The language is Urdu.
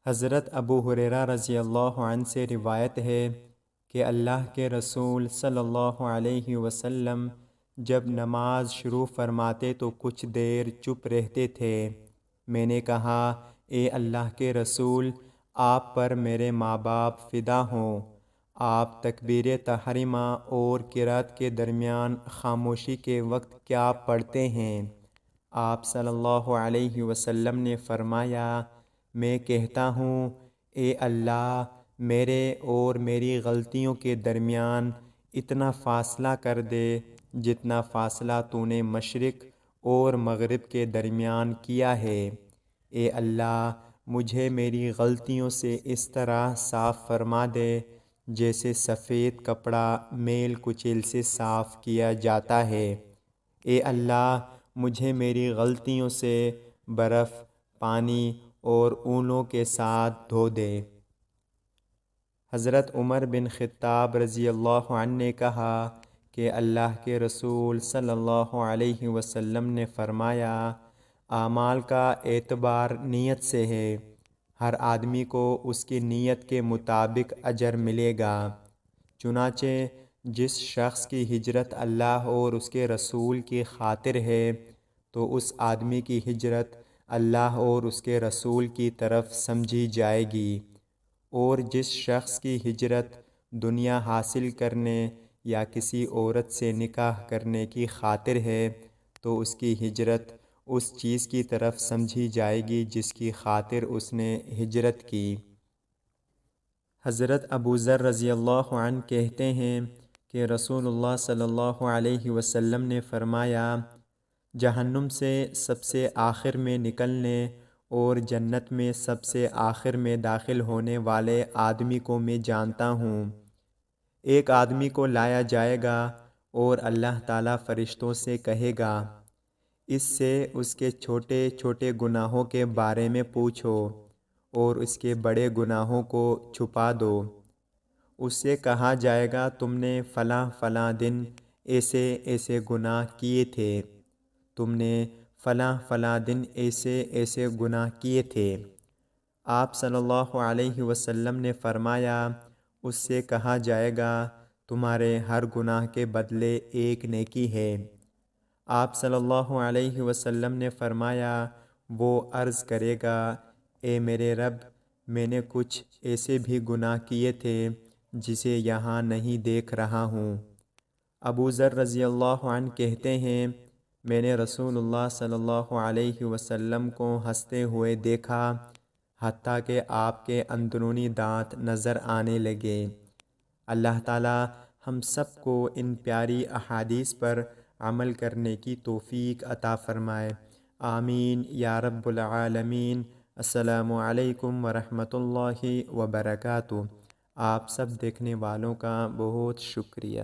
حضرت ابو ہریرہ رضی اللہ عنہ سے روایت ہے کہ اللہ کے رسول صلی اللہ علیہ وسلم جب نماز شروع فرماتے تو کچھ دیر چپ رہتے تھے۔ میں نے کہا، اے اللہ کے رسول، آپ پر میرے ماں باپ فدا ہوں، آپ تکبیر تحریمہ اور قرات کے درمیان خاموشی کے وقت کیا پڑھتے ہیں؟ آپ صلی اللہ علیہ وسلم نے فرمایا، میں کہتا ہوں، اے اللہ، میرے اور میری غلطیوں کے درمیان اتنا فاصلہ کر دے جتنا فاصلہ تو نے مشرق اور مغرب کے درمیان کیا ہے۔ اے اللہ، مجھے میری غلطیوں سے اس طرح صاف فرما دے جیسے سفید کپڑا میل کچیل سے صاف کیا جاتا ہے۔ اے اللہ، مجھے میری غلطیوں سے برف، پانی اور اونوں کے ساتھ دھو دے۔ حضرت عمر بن خطاب رضی اللہ عنہ نے کہا کہ اللہ کے رسول صلی اللہ علیہ وسلم نے فرمایا، اعمال کا اعتبار نیت سے ہے، ہر آدمی کو اس کی نیت کے مطابق اجر ملے گا۔ چنانچہ جس شخص کی ہجرت اللہ اور اس کے رسول کی خاطر ہے تو اس آدمی کی ہجرت اللہ اور اس کے رسول کی طرف سمجھی جائے گی، اور جس شخص کی ہجرت دنیا حاصل کرنے یا کسی عورت سے نکاح کرنے کی خاطر ہے تو اس کی ہجرت اس چیز کی طرف سمجھی جائے گی جس کی خاطر اس نے ہجرت کی۔ حضرت ابو ذر رضی اللہ عنہ کہتے ہیں کہ رسول اللہ صلی اللہ علیہ وسلم نے فرمایا، جہنم سے سب سے آخر میں نکلنے اور جنت میں سب سے آخر میں داخل ہونے والے آدمی کو میں جانتا ہوں۔ ایک آدمی کو لایا جائے گا اور اللہ تعالیٰ فرشتوں سے کہے گا، اس سے اس کے چھوٹے چھوٹے گناہوں کے بارے میں پوچھو اور اس کے بڑے گناہوں کو چھپا دو۔ اس سے کہا جائے گا، تم نے فلاں فلاں دن ایسے ایسے گناہ کیے تھے، تم نے فلاں فلاں دن ایسے ایسے گناہ کیے تھے۔ آپ صلی اللہ علیہ وسلم نے فرمایا، اس سے کہا جائے گا، تمہارے ہر گناہ کے بدلے ایک نیکی ہے۔ آپ صلی اللہ علیہ وسلم نے فرمایا، وہ عرض کرے گا، اے میرے رب، میں نے کچھ ایسے بھی گناہ کیے تھے جسے یہاں نہیں دیکھ رہا ہوں۔ ابو ذر رضی اللہ عنہ کہتے ہیں، میں نے رسول اللہ صلی اللہ علیہ وسلم کو ہنستے ہوئے دیکھا حتیٰ کہ آپ کے اندرونی دانت نظر آنے لگے۔ اللہ تعالی ہم سب کو ان پیاری احادیث پر عمل کرنے کی توفیق عطا فرمائے، آمین یا رب العالمین۔ السلام علیکم ورحمۃ اللہ وبرکاتہ۔ آپ سب دیکھنے والوں کا بہت شکریہ۔